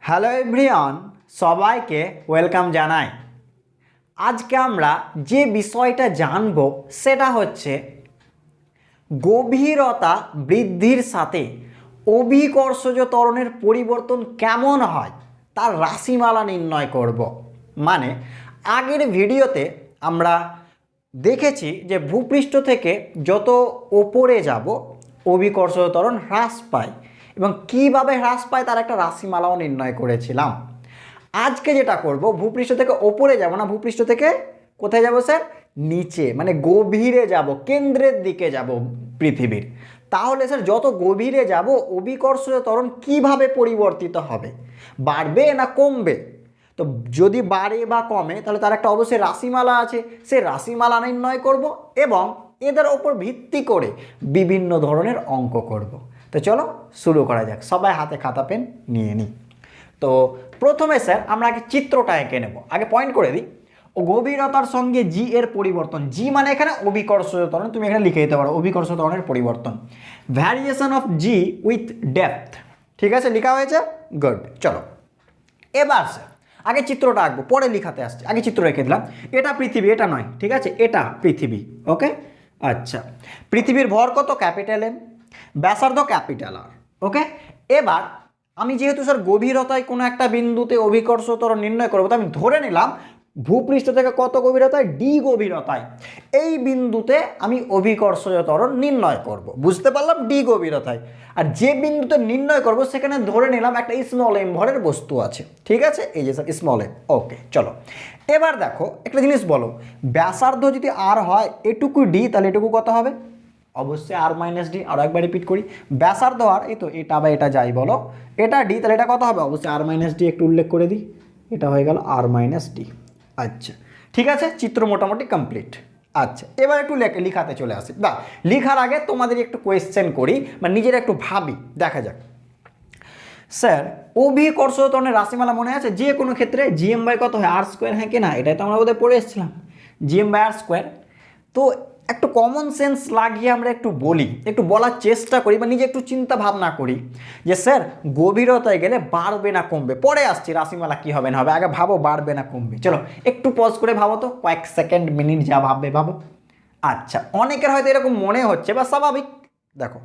Hello everyone, সবাইকে welcome জানাই। আজকে আমরা যে বিষয়টা জানব সেটা হচ্ছে গভীরতা বৃদ্ধির সাথে অভিকর্ষজ ত্বরণের পরিবর্তন কেমন হয় তার রাশিমালা নির্ণয় করব। মানে আগের ভিডিওতে আমরা দেখেছি যে ভূপৃষ্ঠ থেকে যত ওপরে যাব অভিকর্ষজ ত্বরণ হ্রাস পায় এবং কিভাবে হ্রাস পায় তার একটা রাশিমালাও নির্ণয় করেছিলাম। আজকে যেটা করব, ভূপৃষ্ঠ থেকে ওপরে যাব না, ভূপৃষ্ঠ থেকে কোথায় যাব স্যার? নিচে, মানে গভীরে যাব, কেন্দ্রের দিকে যাব পৃথিবীর। তাহলে স্যার যত গভীরে যাব অভিকর্ষজ ত্বরণ কিভাবে পরিবর্তিত হবে, বাড়বে না কমবে? তো যদি বাড়ে বা কমে তাহলে তার একটা অবশ্যই রাশিমালা আছে, সেই রাশিমালা নির্ণয় করব এবং এদের ওপর ভিত্তি করে বিভিন্ন ধরনের অঙ্ক করব। তো চলো শুরু করা যাক। সবাই হাতে খাতা পেন নিয়ে নিই। তো প্রথমে স্যার আমরা আগে চিত্রটা এঁকে নেব। আগে পয়েন্ট করে দিই, ও গভীরতার সঙ্গে জি এর পরিবর্তন। জি মানে এখানে অভিকর্ষজ ত্বরণ, তুমি এখানে লিখে দিতে পারো অভিকর্ষজ ত্বরণের পরিবর্তন। Variation of G with depth, ঠিক আছে, লেখা হয়েছে, গুড। চলো এবার স্যার আগে চিত্রটা আঁকবো, পরে লিখাতে আসছে। আগে চিত্র রেখে দিলাম। এটা পৃথিবী, এটা নয়, ঠিক আছে, এটা পৃথিবী। ওকে, আচ্ছা, পৃথিবীর ভর কত? ক্যাপিটাল এম, ব্যাসার্ধ ক্যাপিটাল আর। ওকে, এবার আমি যেহেতু স্যার গভীরতায় কোনো একটা বিন্দুতে অভিকর্ষ ত্বরণ নির্ণয় করবো, তো আমি ধরে নিলাম ভূপৃষ্ঠ থেকে কত গভীরতায়? ডি গভীরতায় এই বিন্দুতে আমি অভিকর্ষজ ত্বরণ নির্ণয় করব। বুঝতে পারলাম, ডি গভীরতায়। আর যে বিন্দুতে নির্ণয় করব সেখানে ধরে নিলাম একটা স্মল এম ভরের বস্তু আছে, ঠিক আছে, এই যে স্যার স্মল এম। ওকে, চলো এবার দেখো একটা জিনিস বলো, ব্যাসার্ধ যদি আর হয় এটুকু ডি, তাহলে এটুকু কত হবে? অবশ্যই আর মাইনাস ডি। আরও একবার রিপিট করি, ব্যাসার্ধ আর, এই তো এটা বা এটা যাই বলো, এটা ডি, তাহলে এটা কত হবে? অবশ্যই আর মাইনাস ডি। একটু উল্লেখ করে দিই, এটা হয়ে গেল আর মাইনাস ডি। আচ্ছা ঠিক আছে, চিত্র মোটামুটি কমপ্লিট। আচ্ছা এবার একটু লিখাতে চলে আসি। বা লিখার আগে তোমাদের একটু কোয়েশ্চেন করি বা নিজেরা একটু ভাবি, দেখা যাক। স্যার অভিকর্ষজ ত্বরণের রাশিমালা মনে আছে? যে কোনো ক্ষেত্রে জিএম বাই কত হয়? আর স্কোয়ার, হ্যাঁ কি না? এটাই তো আমরা বোধহয় পড়ে এসেছিলাম, জিএম বাই আর স্কোয়ার। তো একটু কমন সেন্স লাগিয়ে আমরা একটু বলি, একটু বলার চেষ্টা করি বা নিজে একটু চিন্তা ভাবনা করি যে স্যার গভীরতায় গেলে বাড়বে না কমবে। পরে আসছি রাশিমালা কী হবে না হবে, আগে ভাবো বাড়বে না কমবে। চলো একটু পজ করে ভাবো তো, কয়েক সেকেন্ড মিনিট যা ভাববে ভাবো। আচ্ছা অনেকের হয়তো এরকম মনে হচ্ছে বা স্বাভাবিক, দেখো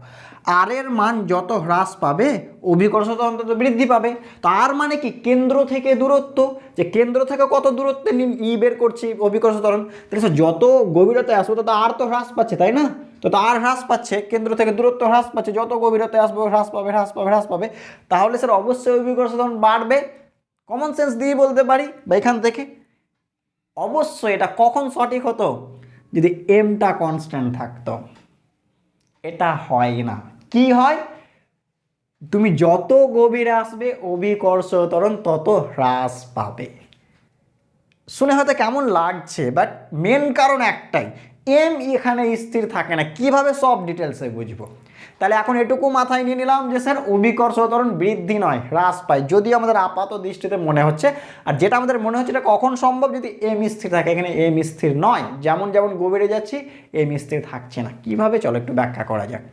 আর এর মান যত হ্রাস পাবে অভিকর্ষ ত্বরণ তত বৃদ্ধি পাবে। তো আর মানে কি? কেন্দ্র থেকে দূরত্ব, যে কেন্দ্র থেকে কত দূরত্বে ই বের করছি অভিকর্ষ ত্বরণ, তাহলে যত গভীরতায় আসবে তত আর তো হ্রাস পাচ্ছে, তাই না? তো আর হ্রাস পাচ্ছে, কেন্দ্র থেকে দূরত্ব হ্রাস পাচ্ছে, যত গভীরতায় আসবে হ্রাস পাবে হ্রাস পাবে হ্রাস পাবে। তাহলে স্যার অবশ্যই অভিকর্ষ ত্বরণ বাড়বে। কমন সেন্স দিয়ে বলতে পারি বা এখান থেকে অবশ্যই এটা কখন সঠিক হতো? যদি এমটা কনস্ট্যান্ট থাকতো। এটা হয় না। কি হয়? তুমি যত গভীরে আসবে অভিকর্ষ ত্বরণ তত হ্রাস পাবে। শুনে হয়তো কেমন লাগছে, বাট মেন কারণ একটাই, এম এখানে স্থির থাকে না। কিভাবে? সব ডিটেলসে বুঝবো। তাহলে এখন এটুকু মাথায় নিয়ে নিলাম যে স্যার অভিকর্ষ ত্বরণ বৃদ্ধি নয় হ্রাস পায়, যদিও আমাদের আপাত দৃষ্টিতে মনে হচ্ছে। আর যেটা আমাদের মনে হচ্ছে এটা কখন সম্ভব? যদি এম স্থির থাকে। এখানে এম স্থির নয়, যেমন যেমন গভীরে যাচ্ছি এম স্থির থাকছে না। কিভাবে? চলো একটু ব্যাখ্যা করা যাক।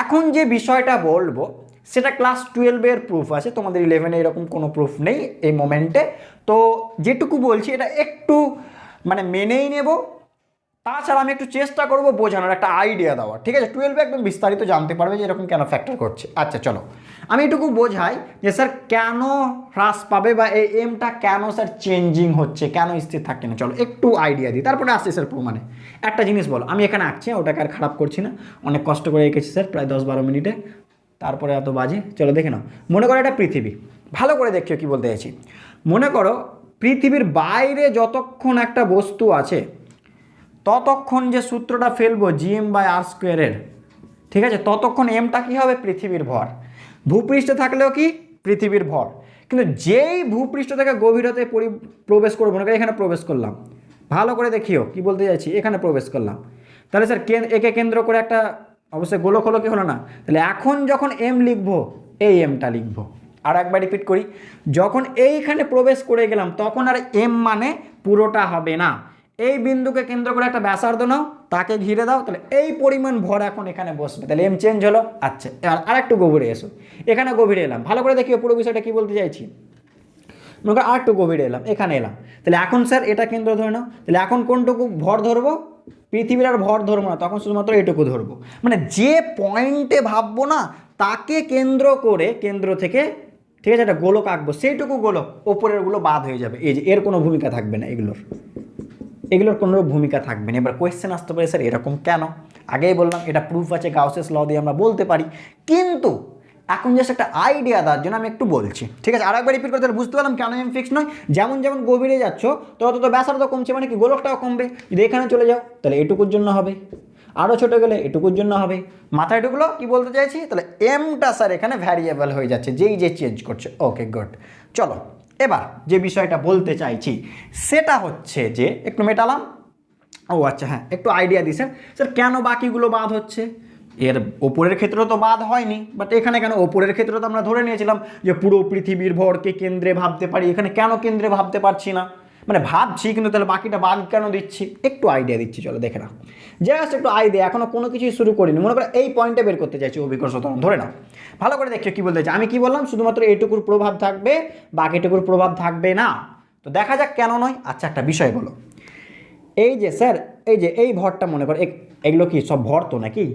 এখন যে বিষয়টা বলবো সেটা ক্লাস 12-এর প্রুফ আছে, তোমাদের 11-এ এরকম কোনো প্রুফ নেই এই মোমেন্টে। তো যেটুকু বলছি এটা একটু মানে মেনেই নেব, তাছাড়া আমি একটু চেষ্টা করব বোঝানোর, একটা আইডিয়া দেওয়ার, ঠিক আছে? 12-এ একদম বিস্তারিত জানতে পারবে যে এরকম কেন ফ্যাক্টর করছে। আচ্ছা চলো আমি এটুকু বোঝাই যে স্যার কেন হ্রাস পাবে বা এই এমটা কেন স্যার চেঞ্জিং হচ্ছে, কেন স্থির থাকছে না। চলো একটু আইডিয়া দিই, তারপরে আসছে স্যার প্রমাণে। একটা জিনিস বলো, আমি এখানে আঁকছি, ওটাকে আর খারাপ করছি না, অনেক কষ্ট করে এঁকেছি স্যার, প্রায় 10-12 মিনিটে, তারপরে এত বাজে। চলো দেখে নাও। মনে করো এটা পৃথিবী, ভালো করে দেখিও কি বলতে চাইছি। মনে করো পৃথিবীর বাইরে যতক্ষণ একটা বস্তু আছে ততক্ষণ যে সূত্রটা ফেলবো জিএম বাই আর স্কোয়ারের, ঠিক আছে, ততক্ষণ এমটা কী হবে? পৃথিবীর ভর। ভূপৃষ্ঠে থাকলেও কি? পৃথিবীর ভর। কিন্তু যেই ভূপৃষ্ঠ থেকে গভীরতায় প্রবেশ করবো, মনে করি এখানে প্রবেশ করলাম, ভালো করে দেখিও কি বলতে চাইছি, এখানে প্রবেশ করলাম, তাহলে স্যার একে কেন্দ্র করে একটা অবশ্যই গোলক হলো, কি হলো না? তাহলে এখন যখন এম লিখবো এই এমটা লিখবো। আর একবার রিপিট করি, যখন এইখানে প্রবেশ করে গেলাম তখন আর এম মানে পুরোটা হবে না। এই বিন্দুকে কেন্দ্র করে একটা ব্যাসার্ধ নাও, তাকে ঘিরে দাও, তাহলে এই পরিমাণ ভর এখন এখানে বসবে, তাহলে এম চেঞ্জ হলো। আচ্ছা এবার আর একটু গভীরে এসো, এখানে গভীরে এলাম, ভালো করে দেখিও পুরো বিষয়টা কি বলতে চাইছি। মনে করো আর একটু গভীরে এলাম, এখানে এলাম, তাহলে এখন স্যার এটা কেন্দ্র ধরে নাও, তাহলে এখন কোনটুকু ভর ধরবো, পৃথিবীর আর ভর ধরবো না, তখন শুধুমাত্র এটুকু ধরবো। মানে যে পয়েন্টে ভাববো না তাকে কেন্দ্র করে, কেন্দ্র থেকে ঠিক আছে একটা গোলক আঁকবো, সেইটুকু গোলক, ওপরেরগুলো বাদ হয়ে যাবে। এই যে এর কোনো ভূমিকা থাকবে না, এগুলোর কোনো ভূমিকা থাকবে না। এবার কোয়েশ্চেন আসতে পারে স্যার এরকম কেন? আগেই বললাম এটা প্রুফ আছে, গাউসেস ল দিয়ে আমরা বলতে পারি, কিন্তু এখন জাস্ট একটা আইডিয়া দেওয়ার জন্য আমি একটু বলছি, ঠিক আছে? আরেকবার রিপিট করতে বুঝতে পারলাম কেন এম ফিক্স নয়। যেমন যেমন গভীরে যাচ্ছ তত তত ব্যাসার্ধ কমছে, মানে কি গোলকটাও কমবে। যদি এখানে চলে যাও তাহলে এটুকুর জন্য হবে, আরও ছোটো গেলে এটুকুর জন্য হবে। মাথায় ঢুকলো কি বলতে চাইছি? তাহলে এমটা স্যার এখানে ভ্যারিয়েবল হয়ে যাচ্ছে, যেই যে চেঞ্জ করছে। Okay good. চলো এবার যে বিষয়টা বলতে চাইছি সেটা হচ্ছে যে একটু মেটালাম। ও আচ্ছা হ্যাঁ, একটু আইডিয়া দিই স্যার, স্যার কেন বাকিগুলো বাদ হচ্ছে? এর ওপরের ক্ষেত্রে তো বাদ হয়নি, বাট এখানে কেন? ওপরের ক্ষেত্রে তো আমরা ধরে নিয়েছিলাম যে পুরো পৃথিবীর ভরকে কেন্দ্রে ভাবতে পারি, এখানে কেন কেন্দ্রে ভাবতে পারছি না? মানে ভাবছি কিন্তু তাহলে বাকিটা বাদ কেন দিচ্ছি? একটু আইডিয়া দিচ্ছি, চলো দেখে নাও। জাস্ট একটু আইডিয়া, এখনো কোনো কিছুই শুরু করিনি। মনে করো এই পয়েন্টে বের করতে চাইছি অভিকর্ষ ত্বরণ, ধরে নাও। ভালো করে দেখছো কি বলতে চাই। আমি কি বললাম? শুধুমাত্র এইটুকুর প্রভাব থাকবে, বাকিটুকুর প্রভাব থাকবে না। তো দেখা যাক কেন নয়। আচ্ছা একটা বিষয় বলো, এই যে স্যার এই যে এই ভরটা মনে করো, এগুলো কি সব ভর তো নাকি?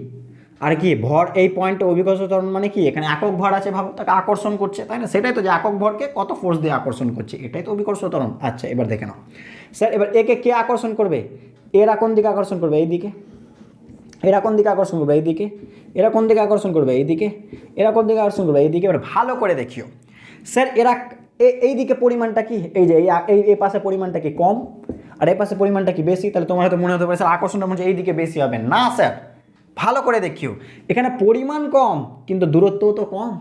আর কি ভর এই পয়েন্টে অভিকর্ষ ত্বরণ মানে কি? এখানে একক ভর আছে, ভাবো তাকে আকর্ষণ করছে, তাই না? সেটাই তো, যে একক ভরকে কত ফোর্স দিয়ে আকর্ষণ করছে, এটাই তো অভিকর্ষ ত্বরণ। আচ্ছা এবার দেখে নাও স্যার, এবার একে কে আকর্ষণ করবে? এরা কোন দিকে আকর্ষণ করবে? এই দিকে। এরা কোন দিকে আকর্ষণ করবে? এই দিকে। এরা কোন দিকে আকর্ষণ করবে? এই দিকে। এরা কোন দিকে আকর্ষণ করবে? এই দিকে। এবার ভালো করে দেখিও স্যার, এরা এই দিকে পরিমাণটা কি, এই যে এই পাশে পরিমাণটা কি কম, আর এই পাশে পরিমাণটা কি বেশি? তাহলে তোমার হয়তো মনে হতে পারে স্যার আকর্ষণটা মনে হচ্ছে এই দিকে বেশি হবে। না স্যার, ভালো করে দেখিও, এখানে পরিমাণ কম কিন্তু দূরত্বও তো কম,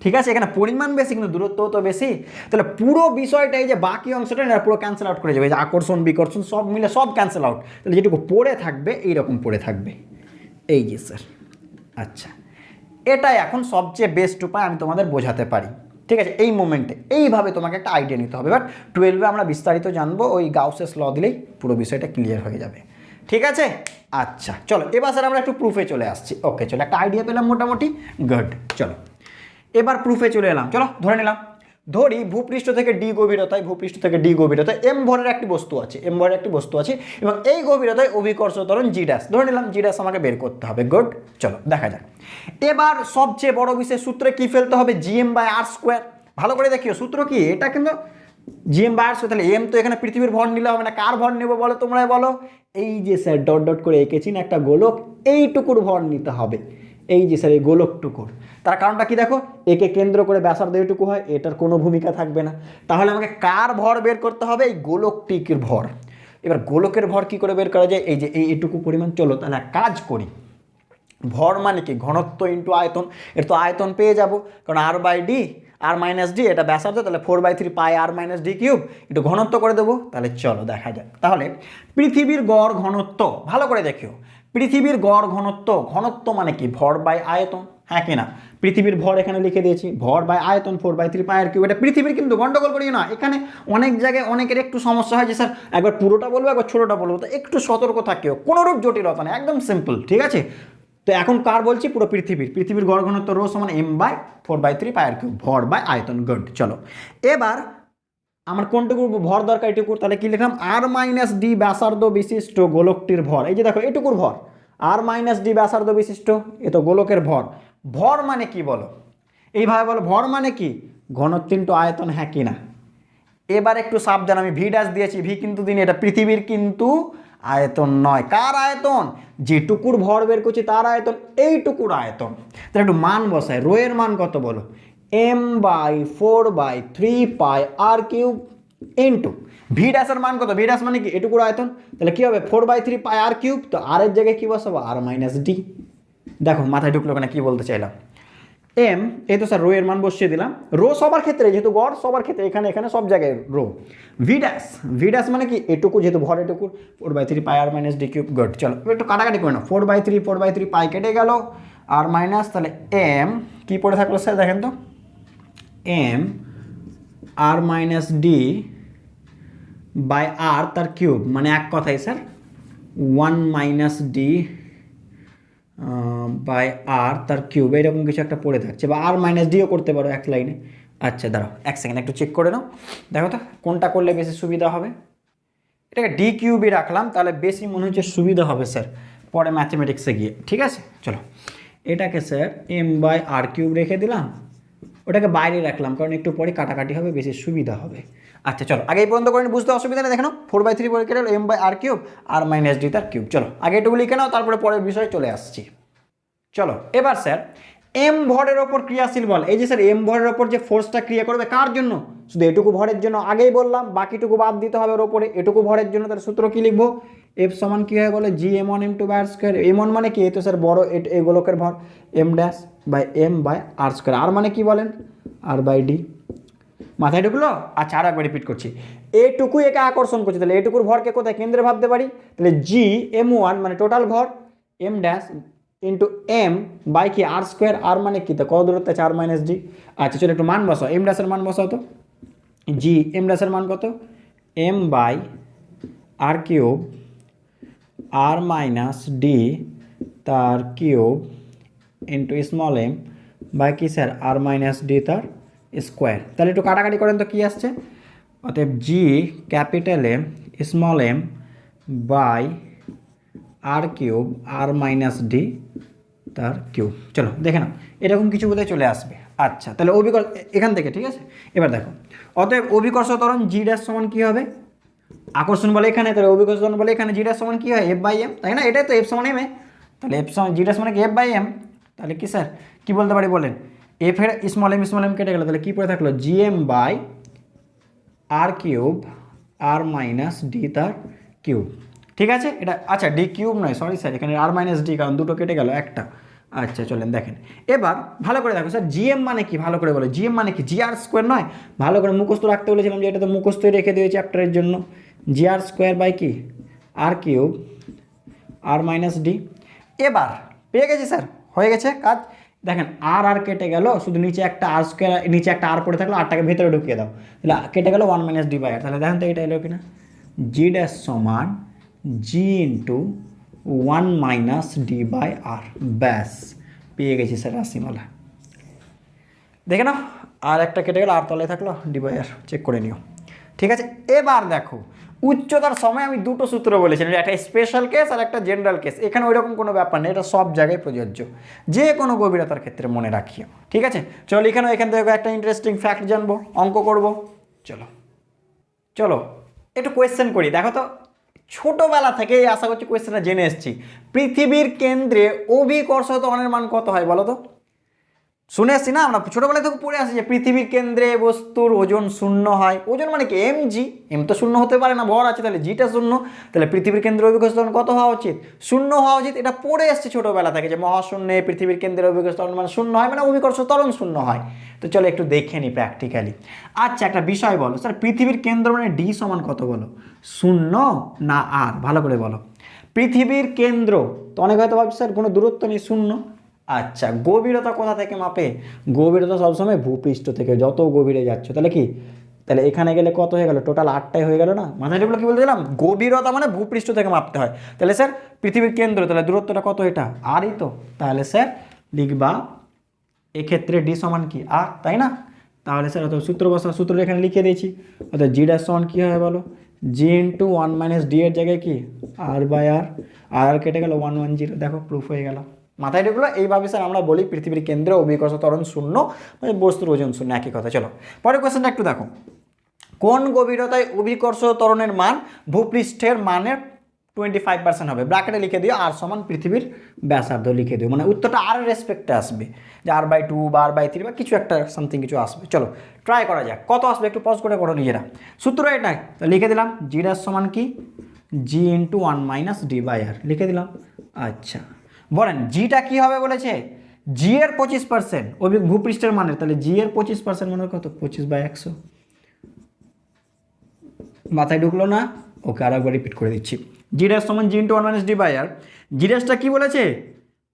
ঠিক আছে? এখানে পরিমাণ বেশি কিন্তু দূরত্বও তো বেশি। তাহলে পুরো বিষয়টা এই যে বাকি অংশটা না পুরো ক্যান্সেল আউট করে যাবে, এই যে আকর্ষণ বিকর্ষণ সব মিলে সব ক্যান্সেল আউট। তাহলে যেটুকু পড়ে থাকবে এইরকম পড়ে থাকবে, এই যে স্যার। আচ্ছা এটাই এখন সবচেয়ে বেস্ট উপায় আমি তোমাদের বোঝাতে পারি, ঠিক আছে? এই মোমেন্টে এইভাবে তোমাকে একটা আইডিয়া নিতে হবে। বাট 12-এ আমরা বিস্তারিত জানবো, ওই গাউসেস ল দিলেই পুরো বিষয়টা ক্লিয়ার হয়ে যাবে, ঠিক আছে? আচ্ছা চলো এবার স্যার আমরা একটু প্রুফে চলে আসছি। ওকে চলো, একটা আইডিয়া পেলাম মোটামুটি, গুড। চলো এবার প্রুফে চলে এলাম। চলো ধরে নিলাম, ধরি ভূপৃষ্ঠ থেকে ডি গভীরতায়, ভূপৃষ্ঠ থেকে ডি গভীরতায় এম ভরের একটি বস্তু আছে, এম ভরের একটি বস্তু আছে, এবং এই গভীরতায় অভিকর্ষ ত্বরণ জি ড্যাশ। ধরে নিলাম জি ড্যাশ আমাকে বের করতে হবে, গুড। চলো দেখা যাক এবার সবচেয়ে বড় বিষয়, সূত্রে কি ফেলতে হবে? GM by R square. ভালো করে দেখিও সূত্র কি, এটা কিন্তু জিএম বাই আর স্কোয়ার। তাহলে এম তো এখানে পৃথিবীর ভর নিলে হবে না, কার ভর নেব বলো, তোমরাই বলো। এই যে স্যার ডট ডট করে এঁকেছি না একটা গোলক, এইটুকুর ভর নিতে হবে। এই যে স্যার এই গোলকটুকুর, তার কারণটা কি দেখো, একে কেন্দ্র করে ব্যাসার্ধ এইটুকু হয়, এটার কোনো ভূমিকা থাকবে না। তাহলে আমাকে কার ভর বের করতে হবে? এই গোলকটির ভর। এবার গোলকের ভর কি করে বের করা যায়? এই যে এইটুকু পরিমাণ। চলো তাহলে কাজ করি, ভর মানে কি ঘনত্ব ইন্টু আয়তন, এর তো আয়তন পেয়ে যাব, কারণ R by D, R minus D এটা ব্যাসার্ধ, তাহলে 4/3 pi R minus D cube, একটু ঘনত্ব করে দেবো। তাহলে চলো দেখা যাক, তাহলে পৃথিবীর গড় ঘনত্ব, ভালো করে দেখিও পৃথিবীর গড় ঘনত্ব, ঘনত্ব মানে কি ভর বাই আয়তন, হ্যাঁ কি না? পৃথিবীর ভর এখানে লিখে দিয়েছি, ভর বাই আয়তন 4/3 পাই আর কিউব। এটা পৃথিবীর, কিন্তু গন্ডগোল করিও না, এখানে অনেক জায়গায় অনেকের একটু সমস্যা হয় যে স্যার একবার পুরোটা বলবো একবার ছোটোটা বলবো, তো একটু সতর্ক থাকিও, কোনোরূপ জটিলতা নেই, একদম সিম্পল, ঠিক আছে? তো এখন কার বলছি? পুরো পৃথিবীর গড় ঘনত্ব রো সমান M by 4/3 pi R cube, ভর বাই আয়তন, গুড। চলো এবার আমার কোনটুকু ভর দরকার? এটুকুর। তাহলে কি লিখলাম? আর মাইনাস ডি ব্যাসার্ধ বিশিষ্ট গোলকটির ভর। এই যে দেখো এটুকুর ভর, আর মাইনাস ডি ব্যাসার্ধ বিশিষ্ট, এ তো গোলকের ভর। ভর মানে কি বলো, এইভাবে বলো, ভর মানে কি ঘনত্ব ইন্টু আয়তন, হ্যাঁ কি না? এবার একটু সাবধান, আমি ভি ড্যাশ দিয়েছি, ভি কিন্তু দিন, এটা পৃথিবীর কিন্তু আয়তন নয়। কার আয়তন? যেটুকুর ভর বের করছি তার আয়তন, এইটুকুর আয়তন। তাহলে একটু মান বসায়, রো এর মান কত বলো? M by 4/3 pi R cube into V ড্যাশের মান কত? ভি ড্যাশ মানে কি এটুকুর আয়তন, তাহলে কি হবে 4/3 পাই আর কিউব। তো আর এর জায়গায় কি বসাবো? আর মাইনাস ডি। দেখো মাথায় ঢুকলো কেন কি বলতে চাইলাম। এম, এই তো স্যার রো এর মান বসিয়ে দিলাম, রো সবার ক্ষেত্রে, যেহেতু গড় সবার ক্ষেত্রে, এখানে সব জায়গায় রো। ভি ড্যাশ মানে কি এটুকু, যেহেতু ভর এটুকু, 4/3 pi R minus D cube, good. চলো একটু কাটাকাটি করে নাও, 4/3 পাই কেটে গেল, আর মাইনাস, তাহলে এম কি পড়ে থাকলো স্যার দেখেন তো, M R minus D by R তার কিউব, মানে এক কথাই sir 1 minus D by R তার কিউব, এরকম কিছু একটা পড়ে থাকছে, বা আর মাইনাস ডিও করতে পারো এক লাইনে, আচ্ছা দাঁড়াও এক সেকেন্ড একটু চেক করে নাও, দেখো তো কোনটা করলে বেশি সুবিধা হবে। এটাকে ডি কিউবই রাখলাম, তাহলে বেশি মনে হচ্ছে সুবিধা হবে স্যার পরে ম্যাথমেটিক্সে গিয়ে। ঠিক আছে চলো, এটাকে sir M by R cube রেখে দিলাম, ওটাকে বাইরে রাখলাম কারণ একটু পরে কাটাকাটি হবে, বেশি সুবিধা হবে। আচ্ছা চলো আগে এই পর্যন্ত করে বুঝতে অসুবিধা নেই, দেখো 4/3 পরে কেটে M by R cube R minus D তার কিউব। চলো আগে এটুকু লিখে নাও, তারপরে পরের বিষয়ে চলে আসছি। চলো এবার স্যার এম ভরের ওপর ক্রিয়াশীল বল, এই যে স্যার এম ভরের ওপর যে ফোর্সটা ক্রিয়া করবে কার জন্য, শুধু এটুকু ভরের জন্য আগেই বললাম, বাকিটুকু বাদ দিতে হবে ওর ওপরে, এটুকু ভরের জন্য তার সূত্র কি লিখবো, এফ সমান কী হয় বলে G M one M two by R square. M one মানে কি, এই তো স্যার বড় এই গোলকের ভর M dash by M by R square, আর মানে কি বলেন আর বাই ডি। মাথায় ঢুকলো? আচ্ছা আর একবার রিপিট করছি, এটুকু একে আকর্ষণ করছে, তাহলে এটুকুর ভরকে কোথায় কেন্দ্রে ভাবতে পারি, তাহলে জি এম ওয়ান মানে টোটাল ভর M dash into M by কি আর স্কোয়ার, আর মানে কি, তা কত দূরত্ব আছে আর মাইনাস ডি। আচ্ছা চলো একটু মান বসাও, এম ড্যাশের মান বসাও তো, জি এম ড্যাশের মান কত M by R cube R minus D তার cube into small M by কি স্যার আর মাইনাস ডি তার স্কোয়ার। তাহলে একটু কাটাকাটি করেন তো কী আসছে, অতএব G capital M small M by R cube R minus D তার কিউব। চলো দেখে নাও এরকম কিছু বোধহয় চলে আসবে। আচ্ছা তাহলে অভিকর্ষ এখান থেকে, ঠিক আছে এবার দেখো, অতএব অভিকর্ষ ত্বরণ জি ড্যাশ সমান কী হবে, আকর্ষণ বলে এখানে, তাহলে অভিকর্ষ ত্বরণ বলে এখানে জি ড্যাশ সমান কী হয় এফ বাই এম, তাই না, এটাই তো এফ সমান এম এ, তাহলে এফ সমান জি ড্যাশ মানে কি এফ বাই এম, তাহলে কি স্যার কী বলতে পারি বলেন, এফ এর স্মল এম কেটে গেলো, তাহলে কী পড়ে থাকলো G M by R cube R minus D তার কিউব। ঠিক আছে এটা, আচ্ছা ডি কিউব নয় সরি স্যার, এখানে আর মাইনাস ডি কারণ দুটো কেটে গেল একটা। আচ্ছা চলেন দেখেন এবার ভালো করে দেখো স্যার জিএম মানে কি, ভালো করে বলো জিএম মানে কি, জি আর স্কোয়ার নয়, ভালো করে মুখস্থ রাখতে বলেছিলাম যে এটা তো মুখস্থই রেখে দিয়েছি চ্যাপ্টারের জন্য, জি আর স্কোয়ার বাই কি আর কিউব আর মাইনাস ডি। এবার পেয়ে গেছি স্যার, হয়ে গেছে কাজ। দেখেন আর আর কেটে গেল, শুধু নিচে একটা আর স্কোয়ার, নিচে একটা আর পড়ে থাকলো, আরটাকে ভেতরে ঢুকিয়ে দাও, তাহলে কেটে গেল one minus D by R. তাহলে দেখেন তো এটা এলো কিনা, জি ড্যাশ সমান G into one minus D by R, ব্যাস পেয়ে গেছি স্যার রাশিমালা। দেখে নাও আর একটা কেটে গেল, আর তলায় থাকলো ডি বাই আর, চেক করে নিও। ঠিক আছে এবার দেখো উচ্চতার সময় আমি দুটো সূত্র বলেছিলাম, একটা স্পেশাল কেস আর একটা জেনারেল কেস, এখানে ওইরকম কোনো ব্যাপার নেই, এটা সব জায়গায় প্রযোজ্য, যে কোনো গভীরতার ক্ষেত্রে মনে রাখিও। ঠিক আছে চলো এখানে এখান থেকে একটা ইন্টারেস্টিং ফ্যাক্ট জানবো, অঙ্ক করব। চলো চলো একটু কোয়েশ্চেন করি, দেখো তো ছোটোবেলা থেকেই আশা করছি কোয়েশ্চেনটা জেনে এসেছি, পৃথিবীর কেন্দ্রে অভিকর্ষ ত্বরণের মান কত হয় বলো তো, শুনে আসছি না আমরা ছোটোবেলায় থেকে পড়ে আসি যে পৃথিবীর কেন্দ্রে বস্তুর ওজন শূন্য হয়, ওজন মানে কি এম জি, এম তো শূন্য হতে পারে না ভর আছে, তাহলে জিটা শূন্য, তাহলে পৃথিবীর কেন্দ্রে অভিকর্ষ ত্বরণ কত হওয়া উচিত, শূন্য হওয়া উচিত। এটা পড়ে আসছে ছোটোবেলা থেকে যে মহাশূন্যে পৃথিবীর কেন্দ্রে অভিকর্ষ ত্বরণ মানে শূন্য হয়, মানে অভিকর্ষ ত্বরণ শূন্য হয়। তো চলো একটু দেখে নিই প্র্যাকটিক্যালি। আচ্ছা একটা বিষয় বলো স্যার, পৃথিবীর কেন্দ্র মানে ডি সমান কত বলো, শূন্য না আর, ভালো করে বলো। পৃথিবীর কেন্দ্র তো অনেক হয়তো ভাবছি স্যার কোনো দূরত্ব নেই, শূন্য। আচ্ছা গভীরতা কোথা থেকে মাপে, গভীরতা সবসময় ভূপৃষ্ঠ থেকে, যত গভীরে যাচ্ছ তাহলে কি, তাহলে এখানে গেলে কত হয়ে গেল, টোটাল 8টাই হয়ে গেল না, মাথায় ঢুকলো কি বলছিলাম, গভীরতা মানে ভূপৃষ্ঠ থেকে মাপতে হয়, তাহলে স্যার পৃথিবীর কেন্দ্র, তাহলে দূরত্বটা কত এটা আরই তো, তাহলে স্যার লিখবা এক্ষেত্রে ডি সমান কি আর, তাই না, তাহলে স্যার অত সূত্র বসা, সূত্র এখানে লিখে দিয়েছি, অর্থাৎ জি ড্যাশ সমান কী হয় বলো, জি ইন্টু ওয়ান মাইনাস ডি এর জায়গায় কি আর বাই আর, আর কেটে গেল 110, দেখো প্রুফ হয়ে গেল। মাথায় ঢুকলো? এইভাবে স্যার আমরা বলি পৃথিবীর কেন্দ্রে অভিকর্ষ ত্বরণ শূন্য, মানে বস্তুর ওজন শূন্য, একই কথা। চলো পরের কোয়েশ্চেনটা একটু দেখো, কোন গভীরতায় অভিকর্ষ ত্বরণের মান ভূপৃষ্ঠের মানের 25% হবে, ব্র্যাকেটে লিখে দিও আর সমান পৃথিবীর ব্যাসার্ধ লিখে দিও, মানে উত্তরটা আর রেসপেক্টে আসবে, যে আর বাই 2 বা আর বাই 3 বা কিছু একটা সামথিং কিছু আসবে। চলো ট্রাই করা যাক, কত আসবে একটু পজ করে করো নিজেরা। সূত্র এটা তো লিখে দিলাম, জি ড্যাশ সমান কি G into one minus D by R, লিখে দিলাম। আচ্ছা বলেন জিটা কি হবে বলেছে, জি এর 25% ভূপৃষ্ঠের মানের, তাহলে জি এর 25% মানে কত, 25/100, মাথায় ঢুকলো না? ওকে আর একবার রিপিট করে দিচ্ছি, জি ড্যাশ সমান G into one minus D by R, G ড্যাশটা কী বলেছে,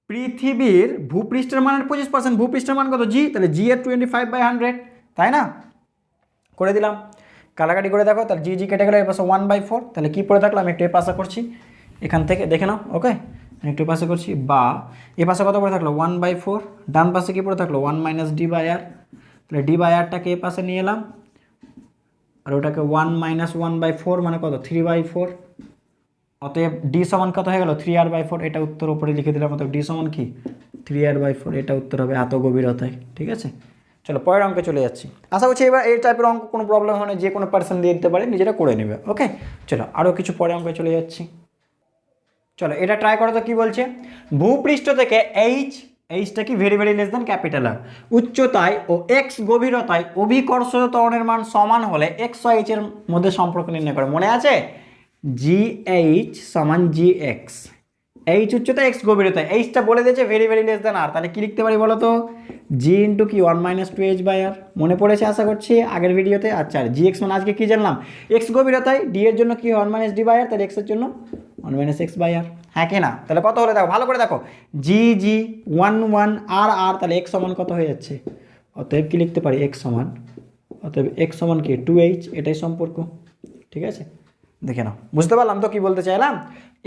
পৃথিবীর ভূপৃষ্ঠের মানের 25%, ভূপৃষ্ঠের মান কত জি, তাহলে জি এর 25/100, তাই না, করে দিলাম। কাটাকাটি করে দেখো, তাহলে জি জি কেটে গেলে এর পাশে 1/4, তাহলে কী পড়ে থাকলো, আমি একটু এ পাশে করছি এখান থেকে দেখে নাও, ওকে একটু পাশে করছি, বা এ পাশে কত পড়ে থাকলো 1/4, ডান পাশে কী পড়ে থাকলো 1 মাইনাস ডি বাই আর, তাহলে ডি বাই আরটাকে এ পাশে নিয়ে এলাম, আর ওটাকে 1-1/4 মানে কত 3/4। অতএব ডি সমান কত হয়ে গেল 3r/4। এটা উত্তর উপরে লিখে দিলাম। অতএব ডি সমান কি 3r/4। এটা উত্তর হবে এত গভীরতায়। ঠিক আছে, চলো পরের অঙ্কে চলে যাচ্ছি। আশা করছি এবার এই টাইপের অঙ্ক কোনো প্রবলেম হয় না, যে কোনো পার্সন দিয়ে দিতে পারে, নিজেরা করে নেবে। ওকে, চলো আরও কিছু পরের অঙ্কে চলে যাচ্ছি। চলো এটা ট্রাই করো তো কি বলছে। ভূপৃষ্ঠ থেকে এইচটা কি very very less than capital R উচ্চতায় ও এক্স গভীরতায় অভিকর্ষজ ত্বরণের মান সমান হলে এক্স ও এইচ এর মধ্যে সম্পর্ক নির্ণয় করে। মনে আছে GH সমান GX, এইচ উচ্চতা এক্স গভীরতা, এইচটা বলে দিয়েছে ভেরি ভেরি লেস দেন আর। তাহলে কি লিখতে পারি বলো তো, জি ইন্টু কি 1-2h/r। মনে পড়েছে আশা করছি আগের ভিডিওতে। আচ্ছা, GX মানে আজকে কি জানলাম এক্স গভীরতায়, ডি এর জন্য কি 1-d/r, তাহলে এক্স এর জন্য 1-x/r। হ্যাঁ কি না? তাহলে কত হলে দেখো, ভালো করে দেখো, জি 1 তাহলে এক্স সমান কত হয়ে যাচ্ছে। অতএব কি লিখতে পারি এক্স সমান, অতএব এক্স সমান কি 2h। এটাই সম্পর্ক। ঠিক আছে, দেখে নাও, বুঝতে পারলাম তো কি বলতে চাইলাম।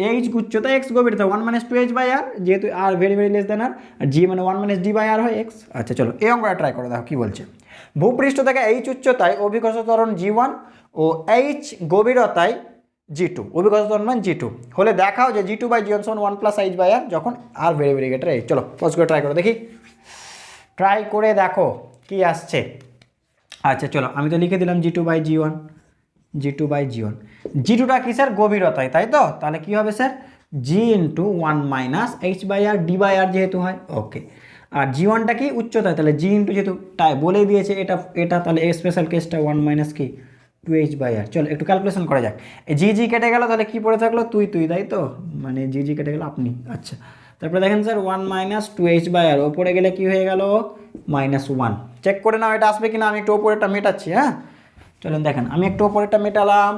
এইচ উচ্চতা এক্স গভীরতা 1-2h/r, যেহেতু R very very less than R G মানে 1-d/r হয় এক্স। আচ্ছা চলো এই অঙ্কটা ট্রাই করে দেখো কি বলছে। ভূপৃষ্ঠ থেকে এইচ উচ্চতায় অভিকর্ষ ত্বরণ G1 ও এইচ গভীরতায় G2, অভিকর্ষ ত্বরণ মান G2 হলে দেখাও যে G2/G1 সমান 1+h/r যখন আর ভেরি ভেরি গ্রেটার এইচ। চলো পজ করে ট্রাই করো দেখি, ট্রাই করে দেখো কি আসছে। আচ্ছা চলো আমি তো লিখে দিলাম G2/G1, G2টা কি স্যার গভীরতায়, তাই তো? তাহলে কি হবে sir G into 1-h/r, d/r যেহেতু হয়। ওকে, আর G1টা কি উচ্চতায়, তাহলে G ইন্টু যেহেতু তাই বলে দিয়েছে এটা তাহলে স্পেশাল কেসটা 1 - কি 2h/r। চলো একটু ক্যালকুলেশন করা যাক। জি কেটে গেল, তাহলে কি পড়ে থাকলো তুই, তাই তো? মানে জি কেটে গেল আপনি। আচ্ছা তারপরে দেখেন স্যার 1-2h/r, ওপরে গেলে কি হয়ে গেল -1। চেক করে নাও এটা আসবে কিনা, আমি একটু ওপরেরটা মেটাচ্ছি। হ্যাঁ চলেন দেখেন, আমি একটু ওপরেরটা মেটালাম,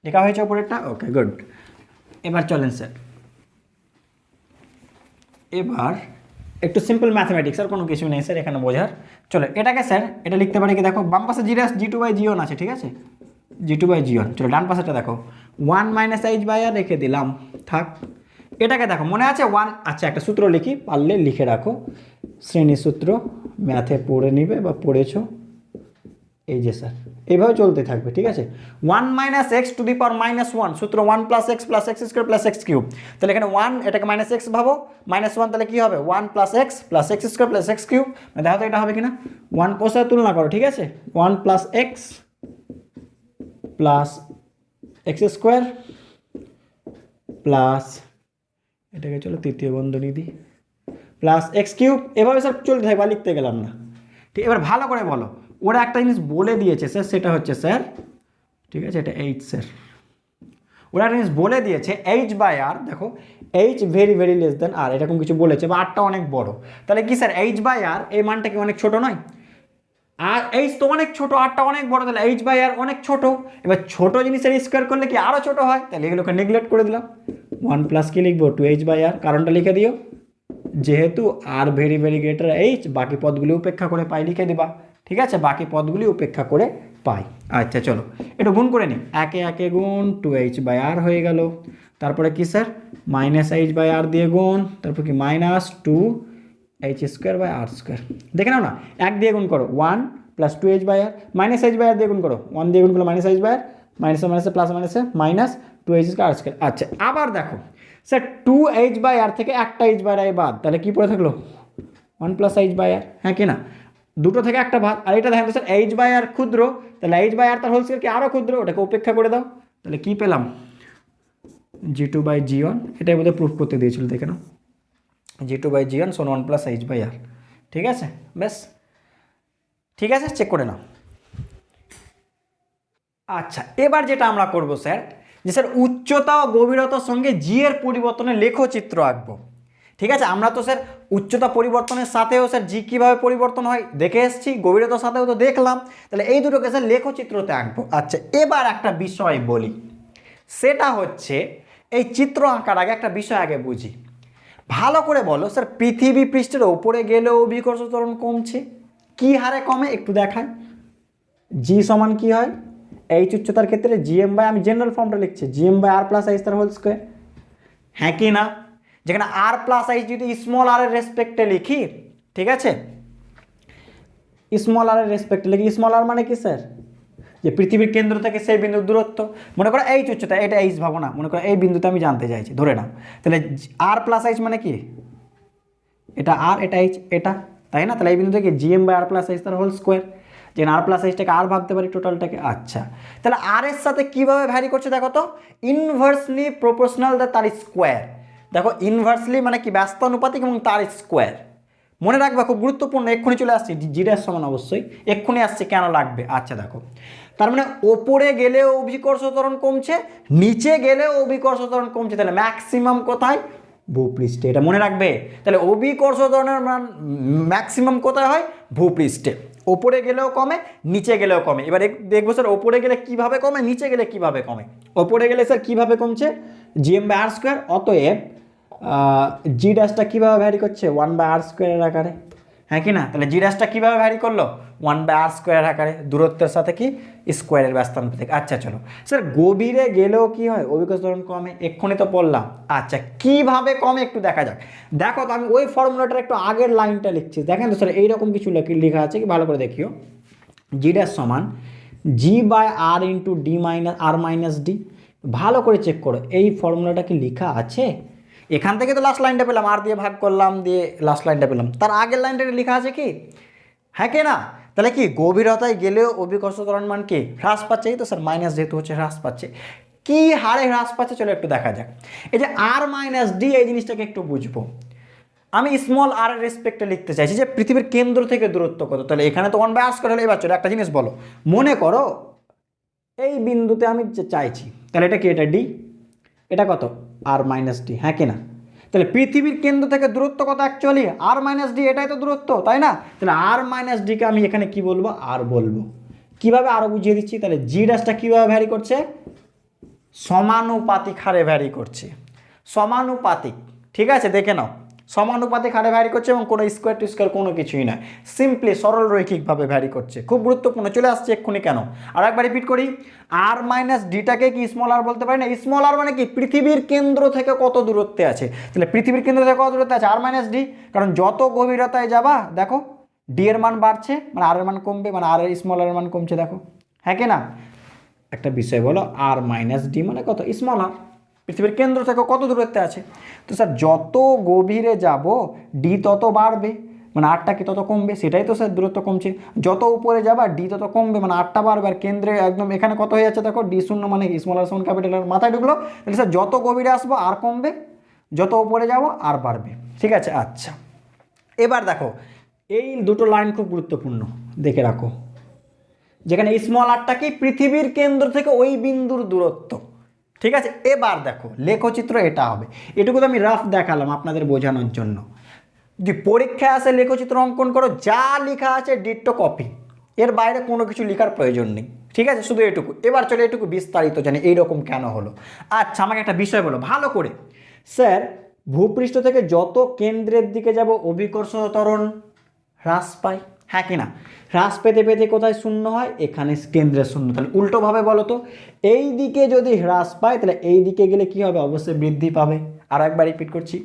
লেখা হয়েছে ওপরেরটা। Okay good. এবার চলেন স্যার, এবার একটু সিম্পল ম্যাথমেটিক্স, আর কোনো কিছু নেই স্যার এখানে বোঝার। চলো এটাকে স্যার এটা লিখতে পারি কি, দেখো বাম পাশে G2/G1 আছে, ঠিক আছে G2/G1। চলো ডান পাশেটা দেখো 1-h/r রেখে দিলাম, থাক। এটাকে দেখো মনে আছে 1, আচ্ছা একটা সূত্র লিখি, পারলে লিখে রাখো, শ্রেণীর সূত্র ম্যাথে পড়ে নিবে বা পড়েছো, এই যে স্যার এইভাবে চলতে থাকবে। ঠিক আছে, 1-x⁻1 সূত্র 1 + x + x² + x³। তাহলে এখানে 1 এটাকে -x ভাবো, -1 তাহলে কি হবে 1 + x + x² + x³ মানে দেখো তো এটা হবে কিনা। 1 পোষায় তুলনা করো, ঠিক আছে 1 + x + x² প্লাস এটাকে চলো তৃতীয় বন্ধনী দিই প্লাস x³ এভাবে স্যার চলতে থাকবে, আর লিখতে গেলাম না। ঠিক, এবার ভালো করে বলো, ওরা একটা জিনিস বলে দিয়েছে স্যার, সেটা হচ্ছে স্যার, ঠিক আছে এটা এইচ স্যার, ওরা একটা জিনিস বলে দিয়েছে h/r, দেখো h very very less than R, এরকম কিছু বলেছে, বা আরটা অনেক বড়। তাহলে কি স্যার h/r এই মানটা কি অনেক ছোট নয়? আর h তো অনেক ছোট, আরটা অনেক বড়, তাহলে h/r অনেক ছোট। এবার ছোট জিনিসের স্কোয়ার করলে কি আরও ছোট হয়, তাহলে এগুলোকে নেগলেক্ট করে দিলাম। 1 প্লাস কি লিখবো 2h/r, কারণটা লিখে দিও, যেহেতু R very very greater H, বাকি পদগুলি উপেক্ষা করে পাই লিখে দিবা। ঠিক আছে, বাকি পদগুলি উপেক্ষা করে পাই। আচ্ছা চলো একটু গুণ করে নিই, একে একে গুণ 2h/r হয়ে গেল। তারপরে কি স্যার -h/r দিয়ে গুণ, তারপর কি -2h²/r²। দেখে নাও না, 1 দিয়ে গুণ করো 1 + 2h/r, -h/r দিয়ে গুণ করো 1 দিয়ে গুণ করলো -h/r, মাইনাসে মাইনাসে প্লাস মাইনাসে -2h²। আচ্ছা আবার দেখো স্যার 2h/r থেকে একটা h/r বাদ, তাহলে কি পড়ে থাকলো 1 + h/r। হ্যাঁ কি না, দুটো থেকে একটা ভাগ। আর এটা দেখেন তো স্যার h/r ক্ষুদ্র, তাহলে h/r তার হোল স্কয়ার কি আরও ক্ষুদ্র, ওটাকে উপেক্ষা করে দাও। তাহলে কি পেলাম G2/G1, এটাই বোধহয় প্রুফ করতে দিয়েছিল, দেখে নাও G2/G1 = 1 + h/r। ঠিক আছে বেশ, ঠিক আছে চেক করে নাও। আচ্ছা এবার যেটা আমরা করব স্যার, যে স্যার উচ্চতা ও গভীরতার সঙ্গে জি এর পরিবর্তনের লেখচিত্র আঁকবো। ঠিক আছে, আমরা তো স্যার উচ্চতা পরিবর্তনের সাথেও স্যার জি কীভাবে পরিবর্তন হয় দেখে এসেছি, গভীরতার সাথেও তো দেখলাম, তাহলে এই দুটোকে স্যার লেখচিত্রতে আঁকবো। আচ্ছা এবার একটা বিষয় বলি, সেটা হচ্ছে এই চিত্র আঁকার আগে একটা বিষয় আগে বুঝি। ভালো করে বলো স্যার, পৃথিবী পৃষ্ঠের ওপরে গেলেও অভিকর্ষ ত্বরণ কমছে, কী হারে কমে একটু দেখায়। জি সমান কি হয় এইচ উচ্চতার ক্ষেত্রে GM বাই, আমি জেনারেল ফর্মটা লিখছি GM/r + h তার হোল স্কয়ার। হ্যাঁ কি না, যেখানে r + h যদি স্মল r এর রেসপেক্টে লিখি, ঠিক আছে স্মল আর এর রেসপেক্টে লিখি। স্মল আর মানে কি স্যার, যে পৃথিবীর কেন্দ্র থেকে সেই বিন্দুর দূরত্ব। মনে করো এইচ উচ্চতা, এটা এইচ ভাবো না, মনে করো এই বিন্দুতে আমি জানতে চাইছি, ধরে নাও। তাহলে আর প্লাস এইচ মানে কি, এটা আর এটা এইচ, এটা, তাই না? তাহলে এই বিন্দু থেকে GM by R plus H তার হোল স্কোয়ার, যে আর প্লাস এইচটাকে আর ভাবতে পারি টোটালটাকে। আচ্ছা, তাহলে আর এর সাথে কীভাবে ভ্যারি করছে দেখো তো, ইনভার্সলি প্রপোর্শনাল তার স্কোয়ার। দেখো ইনভার্সলি মানে কি, ব্যস্তানুপাতিক এবং তার স্কোয়ার। মনে রাখবা, খুব গুরুত্বপূর্ণ। এক্ষুনি চলে আসছি, জিটার সমান অবশ্যই এক্ষুনি আসছে, কেন লাগবে। আচ্ছা দেখো, তার মানে ওপরে গেলেও অভিকর্ষ ত্বরণ কমছে, নিচে গেলেও অভিকর্ষ ত্বরণ কমছে। তাহলে ম্যাক্সিমাম কোথায়, ভূপৃষ্ঠে। এটা মনে রাখবে। তাহলে অভিকর্ষ ত্বরণের মান ম্যাক্সিমাম কোথায় হয়, ভূপৃষ্ঠে। ওপরে গেলেও কমে, নিচে গেলেও কমে। এবার দেখবো স্যার ওপরে গেলে কিভাবে কমে, নিচে গেলে কিভাবে কমে। ওপরে গেলে স্যার কিভাবে কমছে, জিএম বাই আর স্কোয়ার। অতএব জি ড্যাশটা কীভাবে ভ্যারি করছে, 1/r স্কোয়ারের আকারে, হ্যাঁ কি না? তাহলে জি ড্যাশটা কীভাবে ভ্যারি করলো, 1/r স্কোয়ারের আকারে, দূরত্বের সাথে কি স্কোয়ারের ব্যস্তানুপাতিক। আচ্ছা চলো স্যার, গভীরে গেলেও কি হয়, অভিকর্ষ ত্বরণ কমে, এক্ষুনি তো পড়লাম। আচ্ছা কীভাবে কমে একটু দেখা যাক। দেখো তো আমি ওই ফর্মুলাটার একটু আগের লাইনটা লিখছি, দেখেন তো স্যার এইরকম কিছু লেখা আছে কি, ভালো করে দেখিও। জি ড্যাশ সমান G by R into D minus R minus D. ভালো করে চেক করো এই ফর্মুলাটা কি লেখা আছে। এখান থেকে তো লাস্ট লাইনটা পেলাম, আর দিয়ে ভাগ করলাম, দিয়ে লাস্ট লাইনটা পেলাম। তার আগের লাইনটা লেখা আছে কি, হ্যাঁ কি না? তাহলে কি গভীরতায় গেলেও অভিকর্ষ ত্বরণ মান কি হ্রাস পাচ্ছে, এই তো স্যার মাইনাস যেহেতু হচ্ছে হ্রাস পাচ্ছে। কি হারে হ্রাস পাচ্ছে চলো একটু দেখা যাক। এই যে আর মাইনাস ডি, এই জিনিসটাকে একটু বুঝবো। আমি স্মল আর এর রেসপেক্টে লিখতে চাইছি যে পৃথিবীর কেন্দ্র থেকে দূরত্ব কত। তাহলে এখানে তো 1/r স্কয়ার হলে, এবার চলো একটা জিনিস বলো, মনে করো এই বিন্দুতে আমি চাইছি, তাহলে এটা কি, এটা ডি, এটা কত আর মাইনাস ডি, হ্যাঁ কি না? তাহলে পৃথিবীর কেন্দ্র থেকে দূরত্ব কত অ্যাকচুয়ালি, আর মাইনাস ডি, এটাই তো দূরত্ব, তাই না? তাহলে আর মাইনাস ডিকে আমি এখানে কি বলবো, আর বলবো। কিভাবে আরও বুঝিয়ে দিচ্ছি। তাহলে জি ড্যাশটা কীভাবে ভ্যারি করছে, সমানুপাতিক হারে ভ্যারি করছে, সমানুপাতিক। ঠিক আছে, দেখে নাও, সমানুপাতিক হারে ভ্যারি করছে এবং কোনো স্কোয়ার টু স্কোয়ার কোনো কিছুই নয়, সিম্পলি সরল রৈখিকভাবে ভ্যারি করছে। খুব গুরুত্বপূর্ণ, চলে আসছে এক্ষুনি কেন। আর একবার রিপিট করি, আর মাইনাস ডিটাকে কি স্মল আর বলতে পারি না? স্মল আর মানে কি, পৃথিবীর কেন্দ্র থেকে কত দূরত্বে আছে। তাহলে পৃথিবীর কেন্দ্র থেকে কত দূরত্বে আছে, আর মাইনাস ডি। কারণ যত গভীরতায় যাবা দেখো ডি এর মান বাড়ছে, মানে আর এর মান কমবে, মানে আর এর স্মল আর মান কমছে, দেখো, হ্যাঁ কি না? একটা বিষয় বলো, আর মাইনাস ডি মানে কত, স্মল আর, পৃথিবীর কেন্দ্র থেকে কত দূরত্বে আছে। তো স্যার যত গভীরে যাব ডি তত বাড়বে, মানে আরটা কি তত কমবে, সেটাই তো স্যার দূরত্ব কমছে। যত উপরে যাবা ডি তত কমবে, মানে আরটা বাড়বে। আর কেন্দ্রে একদম এখানে কত হয়ে যাচ্ছে দেখো, ডি শূন্য মানে স্মল আর সমান ক্যাপিটাল আর, মাথায় ঢুকলো। তাহলে স্যার যত গভীরে আসবো আর কমবে, যত উপরে যাব আর বাড়বে। ঠিক আছে, আচ্ছা এবার দেখো এই দুটো লাইন খুব গুরুত্বপূর্ণ, দেখে রাখো। যেখানে স্মল আরটা কি, পৃথিবীর কেন্দ্র থেকে ওই বিন্দুর দূরত্ব। ঠিক আছে, এবার দেখো লেখচিত্র এটা হবে। এটুকু তো আমি রাফ দেখালাম আপনাদের বোঝানোর জন্য। যদি পরীক্ষায় আসে লেখচিত্র অঙ্কন করো, যা লেখা আছে ডিট্টো কপি, এর বাইরে কোনো কিছু লেখার প্রয়োজন নেই। ঠিক আছে, শুধু এটুকু। এবার চলে এটুকু বিস্তারিত জানি এইরকম কেন হলো। আচ্ছা আমাকে একটা বিষয় বলো ভালো করে। স্যার ভূপৃষ্ঠ থেকে যত কেন্দ্রের দিকে যাব অভিকর্ষ ত্বরণ হ্রাস পায়, হ্যাঁ কি না? হ্রাস পেতে পেতে কোথায় শূন্য হয়, এখানে কেন্দ্রের শূন্য। তাহলে উল্টোভাবে বলো তো, এই দিকে যদি হ্রাস পায় তাহলে এই দিকে গেলে কি হবে, অবশ্যই বৃদ্ধি পাবে। আর একবার রিপিট করছি,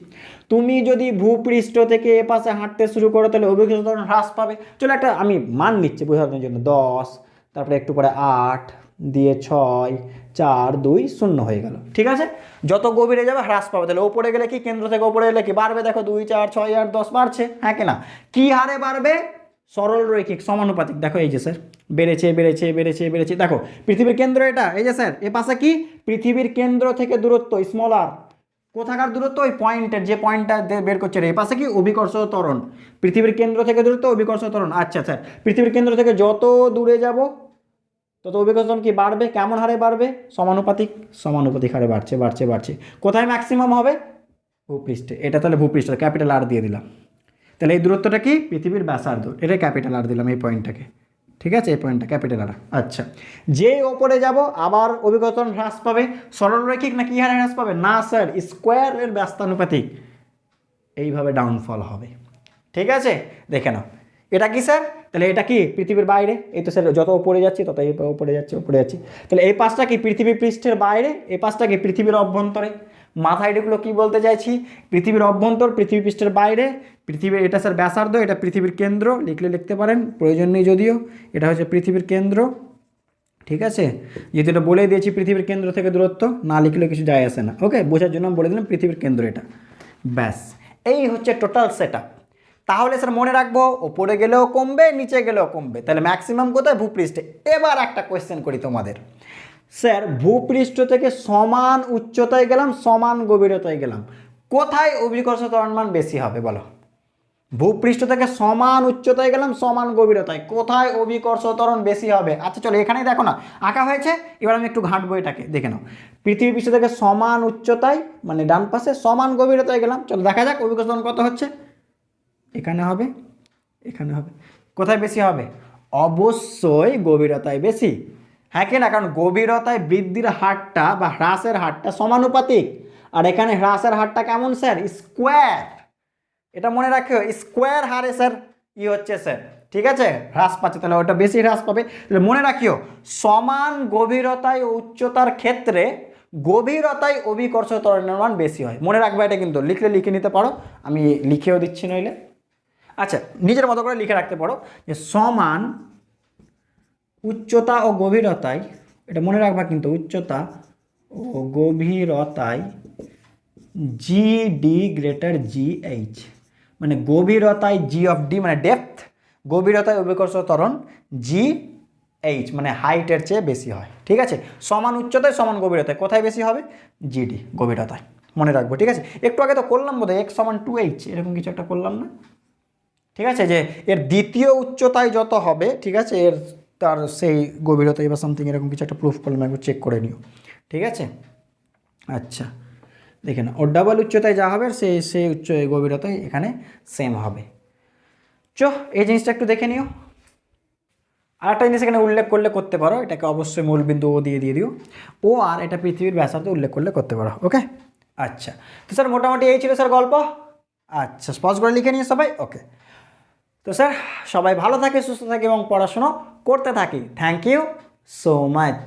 তুমি যদি ভূপৃষ্ঠ থেকে এ পাশে হাঁটতে শুরু করো তাহলে অভিকর্ষ ত্বরণ হ্রাস পাবে। চলো একটা আমি মান নিচ্ছি বোঝানোর জন্য, 10, তারপরে একটু পরে 8 দিয়ে 6, 4, 2, 0 হয়ে গেল। ঠিক আছে, যত গভীরে যাবে হ্রাস পাবে। তাহলে ওপরে গেলে কি, কেন্দ্র থেকে ওপরে গেলে কি বাড়বে, দেখো 2, 4, 6, 8, 10 বাড়ছে, হ্যাঁ কি না? কি হারে বাড়বে, সরল রৈখিক সমানুপাতিক। দেখো এই যে স্যার বেড়েছে বেড়েছে বেড়েছে বেড়েছে। দেখো পৃথিবীর কেন্দ্র এটা, এই যে স্যার এ পাশে কি, পৃথিবীর কেন্দ্র থেকে দূরত্ব স্মল আর, কোথাকার দূরত্ব, ওই পয়েন্টের, যে পয়েন্টটা বের করছে এ পাশে কি, অভিকর্ষ ত্বরণ। পৃথিবীর কেন্দ্র থেকে দূরত্ব অভিকর্ষ ত্বরণ। আচ্ছা স্যার পৃথিবীর কেন্দ্র থেকে যত দূরে যাব তত অভিকর্ষ ত্বরণ কি বাড়বে, কেমন হারে বাড়বে, সমানুপাতিক, সমানুপাতিক হারে বাড়ছে বাড়ছে বাড়ছে। কোথায় ম্যাক্সিমাম হবে, ভূপৃষ্ঠে। এটা তাহলে ভূপৃষ্ঠ, ক্যাপিটাল আর দিয়ে দিলাম। তাহলে এই দূরত্বটা কি, পৃথিবীর ব্যাসার্ধ, এটা ক্যাপিটাল আর দিলাম এই পয়েন্টটাকে। ঠিক আছে, এই পয়েন্টটা ক্যাপিটাল আর। আচ্ছা যে ওপরে যাব আবার অভিকর্ষ ত্বরণ হ্রাস পাবে, সরলরৈখিক না কি হারে হ্রাস পাবে, না স্যার স্কোয়ারের ব্যস্তানুপাতিক, এইভাবে ডাউনফল হবে। ঠিক আছে, দেখে নাও এটা কি স্যার, তাহলে এটা কি পৃথিবীর বাইরে, এই তো স্যার যত উপরে যাচ্ছি তত উপরে যাচ্ছি। তাহলে এই পাশটা কি পৃথিবী পৃষ্ঠের বাইরে, এই পাশটা কি পৃথিবীর অভ্যন্তরে। মাথায় এগুলো কি বলতে চাইছি, পৃথিবীর অভ্যন্তর, পৃথিবী পৃষ্ঠের বাইরে, পৃথিবীর এটা স্যার ব্যাসার্ধ, এটা পৃথিবীর কেন্দ্র, লিখলে লিখতে পারেন, প্রয়োজন নেই যদিও। এটা হচ্ছে পৃথিবীর কেন্দ্র, ঠিক আছে। যেহেতু এটা বলে দিয়েছি পৃথিবীর কেন্দ্র থেকে দূরত্ব, না লিখলে কিছু যায় আসে না। ওকে, বোঝার জন্য আমি বলে দিলাম পৃথিবীর কেন্দ্র এটা, ব্যাস। এই হচ্ছে টোটাল সেট আপ। তাহলে স্যার মনে রাখবো ওপরে গেলেও কমবে, নিচে গেলেও কমবে, তাহলে ম্যাক্সিমাম কোথায়, ভূপৃষ্ঠে। এবার একটা কোয়েশ্চেন করি তোমাদের, স্যার ভূপৃষ্ঠ থেকে সমান উচ্চতায় গেলাম, সমান গভীরতায় গেলাম, কোথায় অভিকর্ষ ত্বরণ মান বেশি হবে বলো। ভূপৃষ্ঠ থেকে সমান উচ্চতায় গেলাম, সমান গভীরতায়, কোথায় অভিকর্ষ ত্বরণ বেশি হবে। আচ্ছা চলো এখানেই দেখো না আঁকা হয়েছে, এবার আমি একটু ঘাঁটবো এটাকে, দেখে নাও। পৃথিবী পৃষ্ঠ থেকে সমান উচ্চতায় মানে ডান পাশে, সমান গভীরতায় গেলাম, চলো দেখা যাক অভিকর্ষ ত্বরণ কত হচ্ছে। এখানে হবে, এখানে হবে, কোথায় বেশি হবে, অবশ্যই গভীরতায় বেশি। হ্যাঁ কি না, কারণ গভীরতায় বৃদ্ধির হারটা বা হ্রাসের হারটা সমানুপাতিক, আর এখানে হ্রাসের হারটা কেমন স্যার, স্কোয়ার। এটা মনে রাখো, স্কোয়ার হারে স্যার হচ্ছে স্যার, ঠিক আছে, হ্রাস পাচ্ছে, তাহলে ওটা বেশি হ্রাস পাবে। তাহলে মনে রাখিও সমান গভীরতায় ও উচ্চতার ক্ষেত্রে গভীরতায় অভিকর্ষ ত্বরণের মান বেশি হয়। মনে রাখবে এটা, কিন্তু লিখলে লিখে নিতে পারো, আমি লিখেও দিচ্ছি নইলে। আচ্ছা নিজের মতো করে লিখে রাখতে পারো যে সমান উচ্চতা ও গভীরতায়, এটা মনে রাখবা কিন্তু, উচ্চতা ও গভীরতায় G D greater G H, মানে গভীরতায় জি অফ ডি মানে ডেপথ, গভীরতায় অভিকর্ষ ত্বরণ জি এইচ মানে হাইটের চেয়ে বেশি হয়, ঠিক আছে। সমান উচ্চতায় সমান গভীরতায় কোথায় বেশি হবে, জিডি গভীরতায়, মনে রাখবো, ঠিক আছে। একটু আগে তো করলাম বোধহয় x সমান 2h, এরকম কিছু একটা করলাম না, ঠিক আছে, যে এর দ্বিতীয় উচ্চতায় যত হবে, ঠিক আছে, এর তার সেই গভীরতায় বা সামথিং এরকম কিছু একটা প্রুফ করলাম, একবার চেক করে নিও, ঠিক আছে। আচ্ছা দেখে না, ওর ডাবল উচ্চতায় যা হবে সেই উচ্চ গভীরতায় এখানে সেম হবে। এই জিনিসটা একটু দেখে নিও। আর একটা জিনিস এখানে উল্লেখ করলে করতে পারো, এটাকে অবশ্যই মূলবিন্দু ও দিয়ে দিও, ও আর এটা পৃথিবীর ব্যাসার্ধ উল্লেখ করলে করতে পারো। ওকে আচ্ছা, তো স্যার মোটামুটি এই ছিল স্যার গল্প। আচ্ছা স্পষ্ট করে লিখে নিয়ে সবাই, ওকে। তো স্যার সবাই ভালো থাকে, সুস্থ থাকে এবং পড়াশুনো করতে থাকি। Thank you so much.